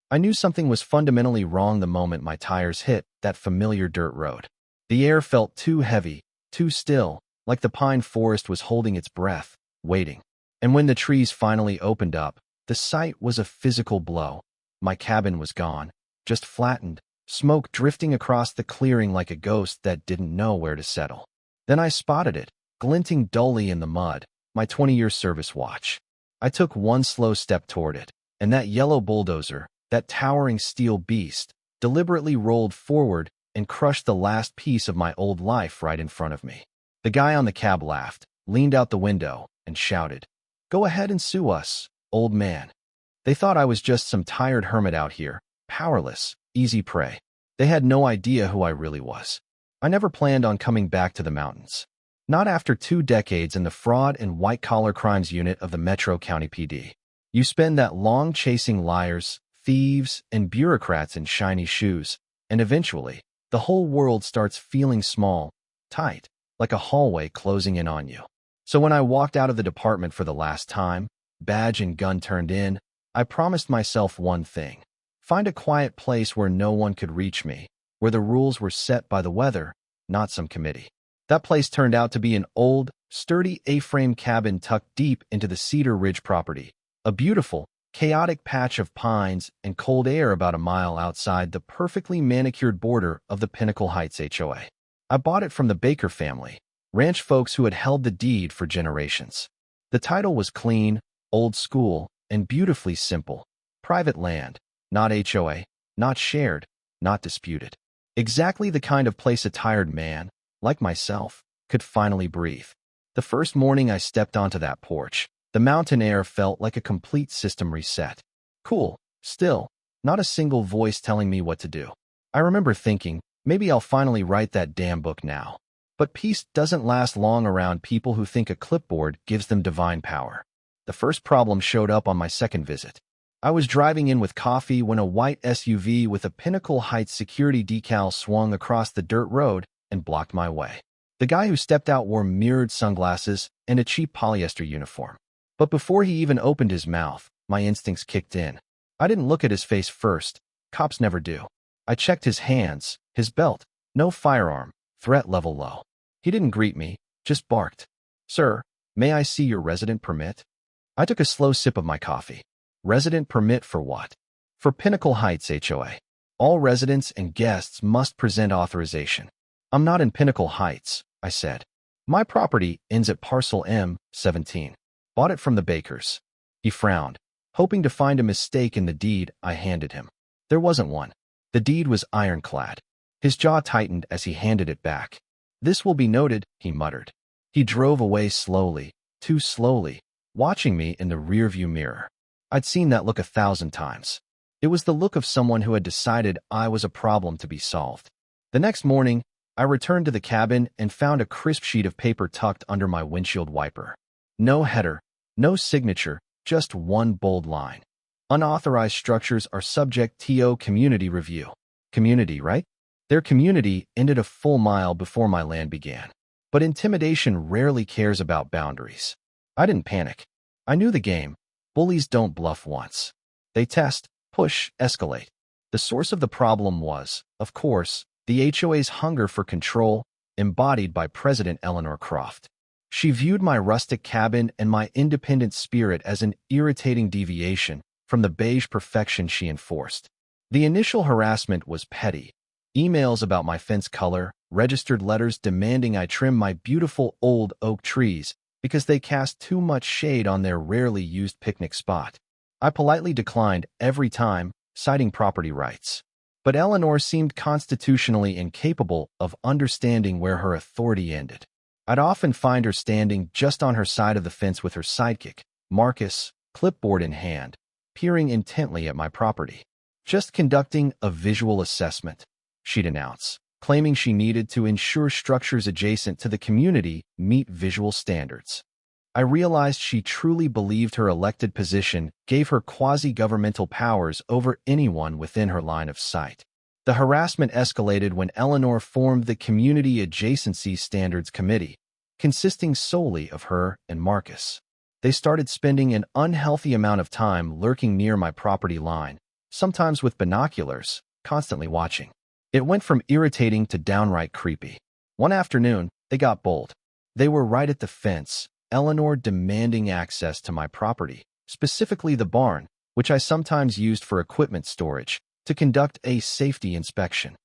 I knew something was fundamentally wrong the moment my tires hit that familiar dirt road. The air felt too heavy, too still, like the pine forest was holding its breath, waiting. And when the trees finally opened up, the sight was a physical blow. My cabin was gone, just flattened, smoke drifting across the clearing like a ghost that didn't know where to settle. Then I spotted it, glinting dully in the mud, my 20-year service watch. I took one slow step toward it, and that yellow bulldozer, that towering steel beast, deliberately rolled forward and crushed the last piece of my old life right in front of me. The guy on the cab laughed, leaned out the window, and shouted, "Go ahead and sue us, old man." They thought I was just some tired hermit out here, powerless, easy prey. They had no idea who I really was. I never planned on coming back to the mountains. Not after 2 decades in the fraud and white-collar crimes unit of the Metro County PD. You spend that long chasing liars, thieves, and bureaucrats in shiny shoes, and eventually, the whole world starts feeling small, tight, like a hallway closing in on you. So when I walked out of the department for the last time, badge and gun turned in, I promised myself one thing: find a quiet place where no one could reach me, where the rules were set by the weather, not some committee. That place turned out to be an old, sturdy A-frame cabin tucked deep into the Cedar Ridge property, a beautiful, chaotic patch of pines and cold air about a mile outside the perfectly manicured border of the Pinnacle Heights HOA. I bought it from the Baker family, ranch folks who had held the deed for generations. The title was clean, old school, and beautifully simple. Private land, not HOA, not shared, not disputed. Exactly the kind of place a tired man, like myself, could finally breathe. The first morning I stepped onto that porch, the mountain air felt like a complete system reset. Cool, still, not a single voice telling me what to do. I remember thinking, maybe I'll finally write that damn book now. But peace doesn't last long around people who think a clipboard gives them divine power. The first problem showed up on my second visit. I was driving in with coffee when a white SUV with a Pinnacle Heights security decal swung across the dirt road and blocked my way. The guy who stepped out wore mirrored sunglasses and a cheap polyester uniform. But before he even opened his mouth, my instincts kicked in. I didn't look at his face first. Cops never do. I checked his hands, his belt. No firearm, threat level low. He didn't greet me, just barked. "Sir, may I see your resident permit?" I took a slow sip of my coffee. Resident permit for what? For Pinnacle Heights HOA. All residents and guests must present authorization. "I'm not in Pinnacle Heights," I said. "My property ends at parcel M17. Bought it from the Bakers." He frowned, hoping to find a mistake in the deed I handed him. There wasn't one. The deed was ironclad. His jaw tightened as he handed it back. "This will be noted," he muttered. He drove away slowly, too slowly, watching me in the rearview mirror. I'd seen that look 1,000 times. It was the look of someone who had decided I was a problem to be solved. The next morning, I returned to the cabin and found a crisp sheet of paper tucked under my windshield wiper. No header, no signature, just one bold line. "Unauthorized structures are subject to community review." Community, right? Their community ended a full mile before my land began. But intimidation rarely cares about boundaries. I didn't panic. I knew the game. Bullies don't bluff once. They test, push, escalate. The source of the problem was, of course, the HOA's hunger for control, embodied by President Eleanor Croft. She viewed my rustic cabin and my independent spirit as an irritating deviation from the beige perfection she enforced. The initial harassment was petty. Emails about my fence color, registered letters demanding I trim my beautiful old oak trees because they cast too much shade on their rarely used picnic spot. I politely declined every time, citing property rights. But Eleanor seemed constitutionally incapable of understanding where her authority ended. I'd often find her standing just on her side of the fence with her sidekick, Marcus, clipboard in hand, peering intently at my property. "Just conducting a visual assessment," she'd announce, claiming she needed to ensure structures adjacent to the community meet visual standards. I realized she truly believed her elected position gave her quasi-governmental powers over anyone within her line of sight. The harassment escalated when Eleanor formed the Community Adjacency Standards Committee, consisting solely of her and Marcus. They started spending an unhealthy amount of time lurking near my property line, sometimes with binoculars, constantly watching. It went from irritating to downright creepy. One afternoon, they got bold. They were right at the fence, Eleanor demanding access to my property, specifically the barn, which I sometimes used for equipment storage, to conduct a safety inspection.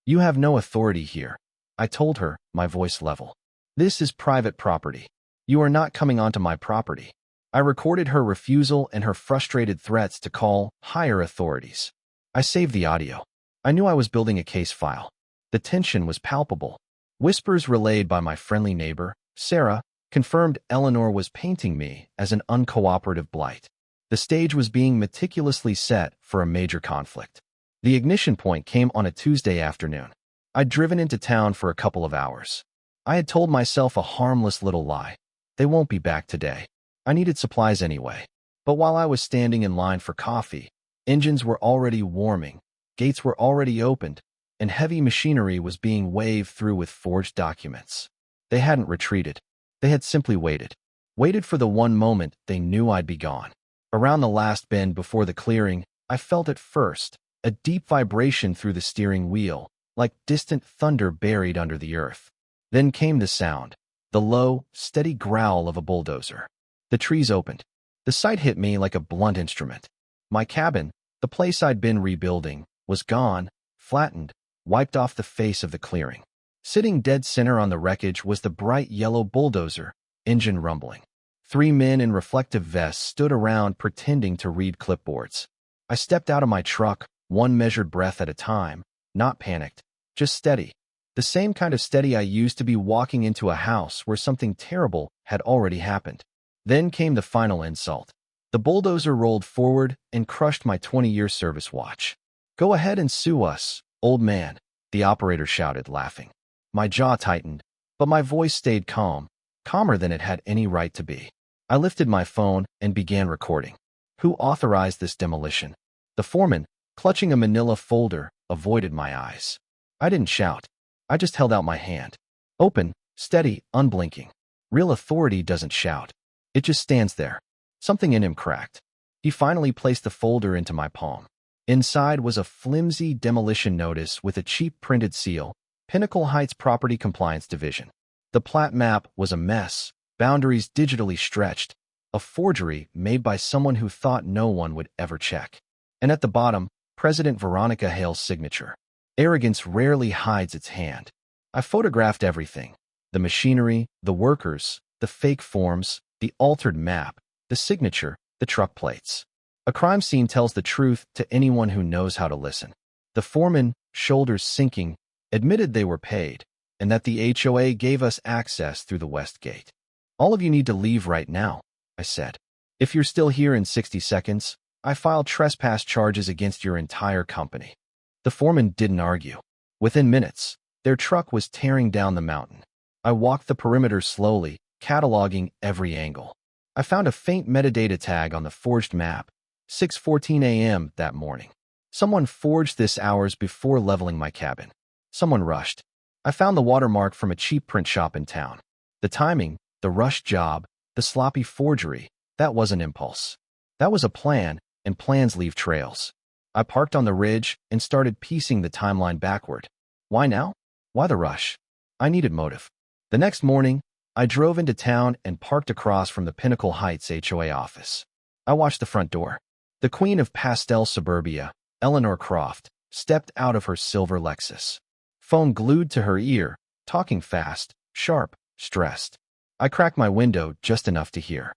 "You have no authority here," I told her, my voice level. "This is private property. You are not coming onto my property." I recorded her refusal and her frustrated threats to call higher authorities. I saved the audio. I knew I was building a case file. The tension was palpable. Whispers relayed by my friendly neighbor, Sarah, confirmed Eleanor was painting me as an uncooperative blight. The stage was being meticulously set for a major conflict. The ignition point came on a Tuesday afternoon. I'd driven into town for a couple of hours. I had told myself a harmless little lie. They won't be back today. I needed supplies anyway. But while I was standing in line for coffee, engines were already warming, gates were already opened, and heavy machinery was being waved through with forged documents. They hadn't retreated. They had simply waited. Waited for the one moment they knew I'd be gone. Around the last bend before the clearing, I felt at first a deep vibration through the steering wheel, like distant thunder buried under the earth. Then came the sound, the low, steady growl of a bulldozer. The trees opened. The sight hit me like a blunt instrument. My cabin, the place I'd been rebuilding, was gone, flattened, wiped off the face of the clearing. Sitting dead center on the wreckage was the bright yellow bulldozer, engine rumbling. 3 men in reflective vests stood around pretending to read clipboards. I stepped out of my truck, one measured breath at a time, not panicked, just steady. The same kind of steady I used to be walking into a house where something terrible had already happened. Then came the final insult. The bulldozer rolled forward and crushed my 20-year service watch. "Go ahead and sue us, old man," the operator shouted, laughing. My jaw tightened, but my voice stayed calm, calmer than it had any right to be. I lifted my phone and began recording. Who authorized this demolition? The foreman, clutching a manila folder, avoided my eyes. I didn't shout. I just held out my hand. Open, steady, unblinking. Real authority doesn't shout. It just stands there. Something in him cracked. He finally placed the folder into my palm. Inside was a flimsy demolition notice with a cheap printed seal, Pinnacle Heights Property Compliance Division. The plat map was a mess, boundaries digitally stretched, a forgery made by someone who thought no one would ever check. And at the bottom, President Veronica Hale's signature. Arrogance rarely hides its hand. I photographed everything. The machinery, the workers, the fake forms, the altered map, the signature, the truck plates. A crime scene tells the truth to anyone who knows how to listen. The foreman, shoulders sinking, admitted they were paid, and that the HOA gave us access through the west gate. "All of you need to leave right now," I said. "If you're still here in 60 seconds, I file trespass charges against your entire company." The foreman didn't argue. Within minutes, their truck was tearing down the mountain. I walked the perimeter slowly, cataloging every angle. I found a faint metadata tag on the forged map, 6:14 a.m. that morning. Someone forged this hours before leveling my cabin. Someone rushed. I found the watermark from a cheap print shop in town. The timing, the rushed job, the sloppy forgery, that wasn't impulse. That was a plan, and plans leave trails. I parked on the ridge and started piecing the timeline backward. Why now? Why the rush? I needed motive. The next morning, I drove into town and parked across from the Pinnacle Heights HOA office. I watched the front door. The queen of pastel suburbia, Eleanor Croft, stepped out of her silver Lexus. Phone glued to her ear, talking fast, sharp, stressed. I cracked my window just enough to hear.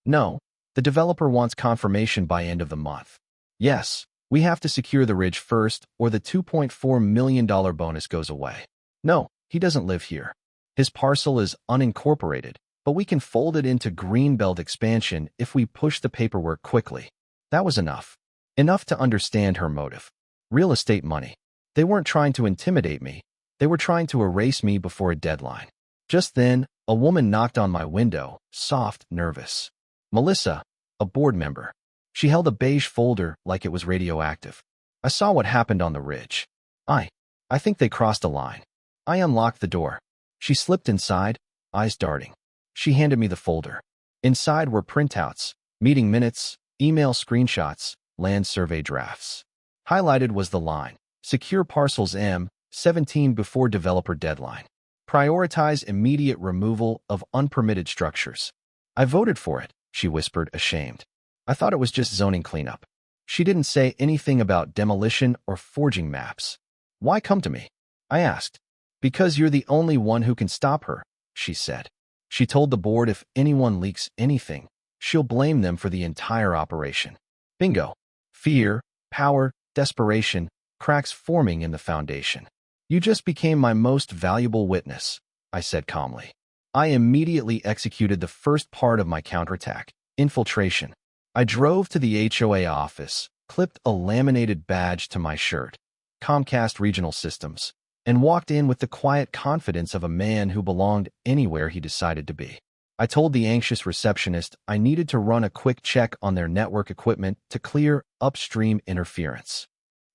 "No, the developer wants confirmation by end of the month. Yes, we have to secure the ridge first or the $2.4 million bonus goes away. No, he doesn't live here. His parcel is unincorporated, but we can fold it into Greenbelt expansion if we push the paperwork quickly." That was enough. Enough to understand her motive. Real estate money. They weren't trying to intimidate me. They were trying to erase me before a deadline. Just then, a woman knocked on my window, soft, nervous. Melissa, a board member. She held a beige folder like it was radioactive. I saw what happened on the ridge. I think they crossed a line. I unlocked the door. She slipped inside, eyes darting. She handed me the folder. Inside were printouts, meeting minutes, email screenshots, land survey drafts. Highlighted was the line, "Secure parcels M17 before developer deadline. Prioritize immediate removal of unpermitted structures." "I voted for it," she whispered, ashamed. "I thought it was just zoning cleanup." She didn't say anything about demolition or forging maps. "Why come to me?" I asked. "Because you're the only one who can stop her," she said. She told the board if anyone leaks anything, she'll blame them for the entire operation. Bingo. Fear, power, desperation, cracks forming in the foundation. "You just became my most valuable witness," I said calmly. I immediately executed the first part of my counterattack, infiltration. I drove to the HOA office, clipped a laminated badge to my shirt, Comcast Regional Systems, and walked in with the quiet confidence of a man who belonged anywhere he decided to be. I told the anxious receptionist I needed to run a quick check on their network equipment to clear upstream interference.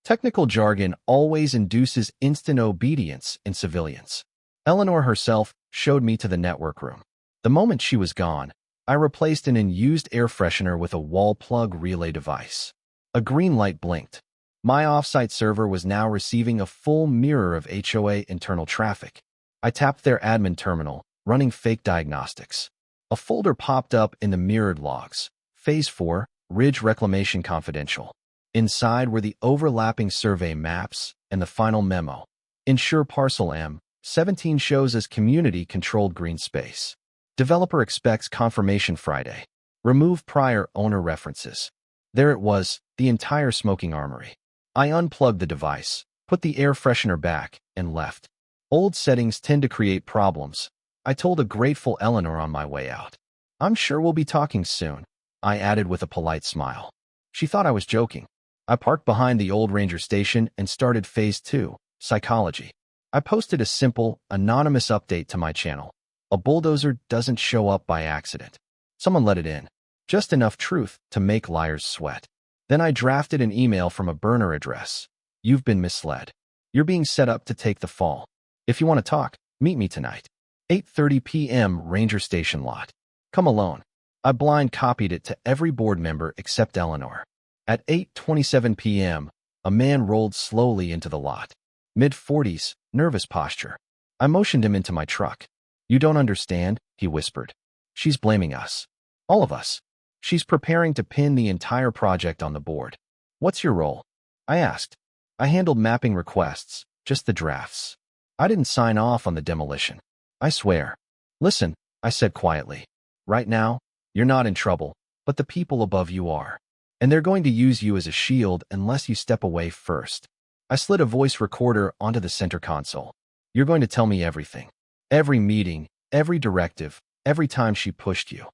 Technical jargon always induces instant obedience in civilians. Eleanor herself showed me to the network room. The moment she was gone, I replaced an unused air freshener with a wall plug relay device. A green light blinked. My offsite server was now receiving a full mirror of HOA internal traffic. I tapped their admin terminal, running fake diagnostics. A folder popped up in the mirrored logs. Phase 4, Ridge Reclamation Confidential. Inside were the overlapping survey maps and the final memo. Ensure parcel M17 shows as community-controlled green space. Developer expects confirmation Friday. Remove prior owner references. There it was, the entire smoking armory. I unplugged the device, put the air freshener back, and left. Old settings tend to create problems, I told a grateful Eleanor on my way out. "I'm sure we'll be talking soon," I added with a polite smile. She thought I was joking. I parked behind the old ranger station and started Phase 2, Psychology. I posted a simple, anonymous update to my channel. A bulldozer doesn't show up by accident. Someone let it in. Just enough truth to make liars sweat. Then I drafted an email from a burner address. "You've been misled. You're being set up to take the fall. If you want to talk, meet me tonight. 8:30 p.m. Ranger Station lot. Come alone." I blind copied it to every board member except Eleanor. At 8:27 p.m., a man rolled slowly into the lot. Mid-40s, nervous posture. I motioned him into my truck. "You don't understand," he whispered. "She's blaming us. All of us. She's preparing to pin the entire project on the board." "What's your role?" I asked. "I handled mapping requests, just the drafts. I didn't sign off on the demolition. I swear." "Listen," I said quietly. "Right now, you're not in trouble, but the people above you are. And they're going to use you as a shield unless you step away first." I slid a voice recorder onto the center console. "You're going to tell me everything. Every meeting, every directive, every time she pushed you."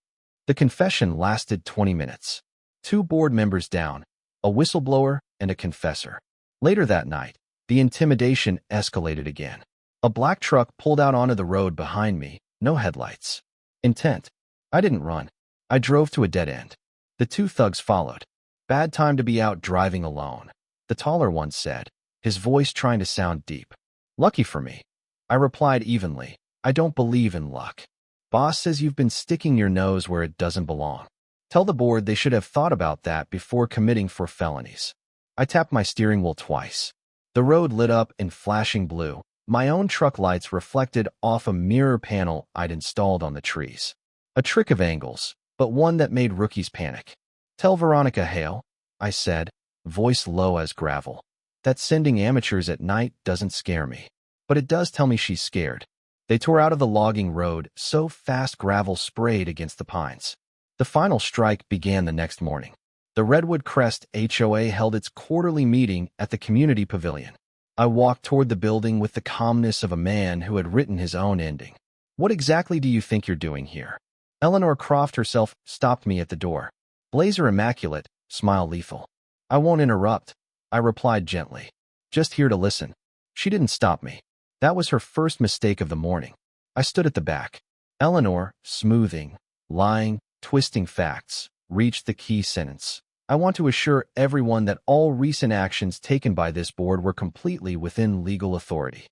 The confession lasted 20 minutes. 2 board members down, a whistleblower and a confessor. Later that night, the intimidation escalated again. A black truck pulled out onto the road behind me, no headlights. Intent. I didn't run. I drove to a dead end. The 2 thugs followed. "Bad time to be out driving alone," the taller one said, his voice trying to sound deep. "Lucky for me," I replied evenly. "I don't believe in luck. Boss says you've been sticking your nose where it doesn't belong. Tell the board they should have thought about that before committing for felonies." I tapped my steering wheel twice. The road lit up in flashing blue. My own truck lights reflected off a mirror panel I'd installed on the trees. A trick of angles, but one that made rookies panic. "Tell Veronica Hale," I said, voice low as gravel, "that sending amateurs at night doesn't scare me. But it does tell me she's scared." They tore out of the logging road so fast gravel sprayed against the pines. The final strike began the next morning. The Redwood Crest HOA held its quarterly meeting at the community pavilion. I walked toward the building with the calmness of a man who had written his own ending. "What exactly do you think you're doing here?" Eleanor Croft herself stopped me at the door. Blazer immaculate, smile lethal. "I won't interrupt," I replied gently. "Just here to listen." She didn't stop me. That was her first mistake of the morning. I stood at the back. Eleanor, smoothing, lying, twisting facts, reached the key sentence. "I want to assure everyone that all recent actions taken by this board were completely within legal authority."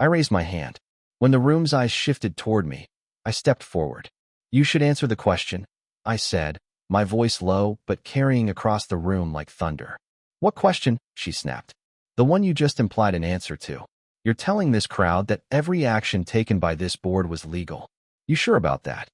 I raised my hand. When the room's eyes shifted toward me, I stepped forward. "You should answer the question," I said, my voice low but carrying across the room like thunder. What question? She snapped. The one you just implied an answer to. You're telling this crowd that every action taken by this board was legal. You sure about that?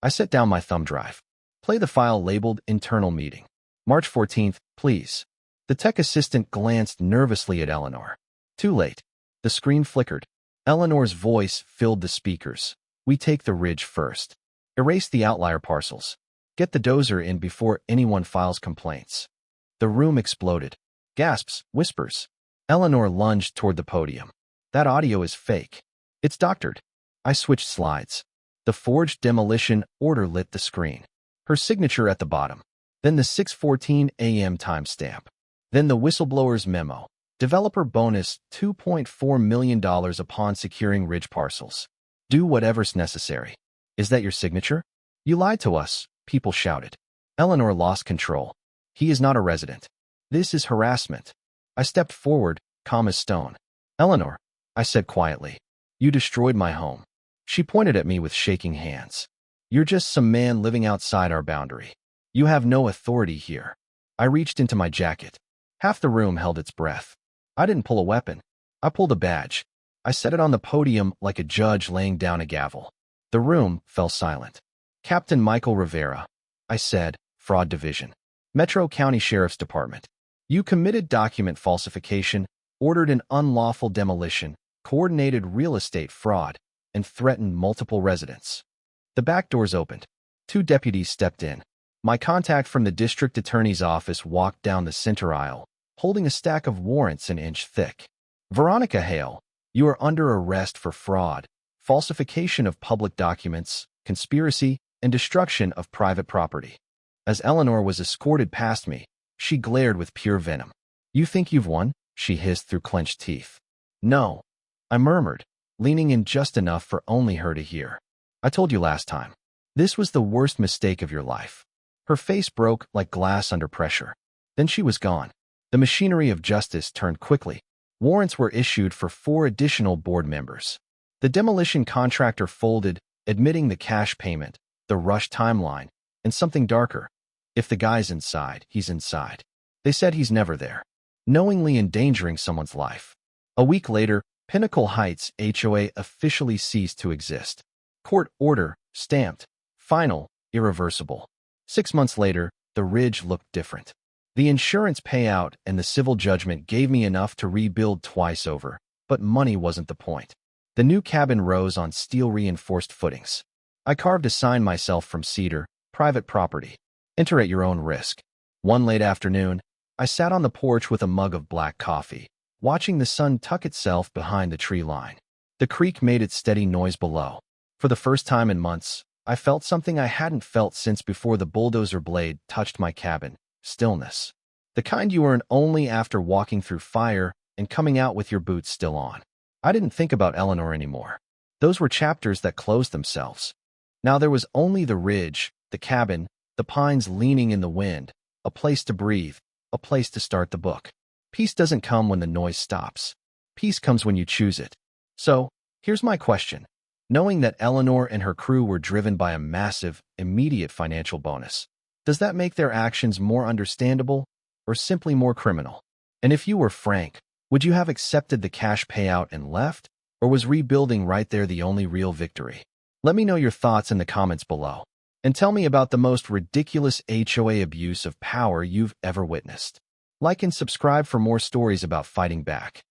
I set down my thumb drive. Play the file labeled Internal Meeting. March 14th, please. The tech assistant glanced nervously at Eleanor. Too late. The screen flickered. Eleanor's voice filled the speakers. We take the ridge first. Erase the outlier parcels. Get the dozer in before anyone files complaints. The room exploded. Gasps, whispers. Eleanor lunged toward the podium. That audio is fake. It's doctored. I switched slides. The forged demolition order lit the screen. Her signature at the bottom. Then the 6:14 a.m. timestamp. Then the whistleblower's memo. Developer bonus $2.4 million upon securing ridge parcels. Do whatever's necessary. Is that your signature? You lied to us, people shouted. Eleanor lost control. He is not a resident. This is harassment. I stepped forward, calm as stone. Eleanor, I said quietly. You destroyed my home. She pointed at me with shaking hands. You're just some man living outside our boundary. You have no authority here. I reached into my jacket. Half the room held its breath. I didn't pull a weapon. I pulled a badge. I set it on the podium like a judge laying down a gavel. The room fell silent. Captain Michael Rivera, I said, Fraud Division. Metro County Sheriff's Department. You committed document falsification, ordered an unlawful demolition, coordinated real estate fraud, and threatened multiple residents. The back doors opened. 2 deputies stepped in. My contact from the district attorney's office walked down the center aisle, holding a stack of warrants an inch thick. Veronica Hale, you are under arrest for fraud, falsification of public documents, conspiracy, and destruction of private property. As Eleanor was escorted past me, she glared with pure venom. You think you've won? She hissed through clenched teeth. No, I murmured, leaning in just enough for only her to hear. I told you last time. This was the worst mistake of your life. Her face broke like glass under pressure. Then she was gone. The machinery of justice turned quickly. Warrants were issued for 4 additional board members. The demolition contractor folded, admitting the cash payment, the rush timeline, and something darker. If the guy's inside, he's inside. They said he's never there, knowingly endangering someone's life. A week later, Pinnacle Heights HOA officially ceased to exist. Court order, stamped, final, irreversible. 6 months later, the ridge looked different. The insurance payout and the civil judgment gave me enough to rebuild twice over, but money wasn't the point. The new cabin rose on steel-reinforced footings. I carved a sign myself from cedar, private property. Enter at your own risk. One late afternoon, I sat on the porch with a mug of black coffee, watching the sun tuck itself behind the tree line. The creek made its steady noise below. For the first time in months, I felt something I hadn't felt since before the bulldozer blade touched my cabin. Stillness. The kind you earn only after walking through fire and coming out with your boots still on. I didn't think about Eleanor anymore. Those were chapters that closed themselves. Now there was only the ridge, the cabin, the pines leaning in the wind, a place to breathe, a place to start the book. Peace doesn't come when the noise stops. Peace comes when you choose it. So, here's my question. Knowing that Eleanor and her crew were driven by a massive, immediate financial bonus, does that make their actions more understandable or simply more criminal? And if you were Frank, would you have accepted the cash payout and left, or was rebuilding right there the only real victory? Let me know your thoughts in the comments below, and tell me about the most ridiculous HOA abuse of power you've ever witnessed. Like and subscribe for more stories about fighting back.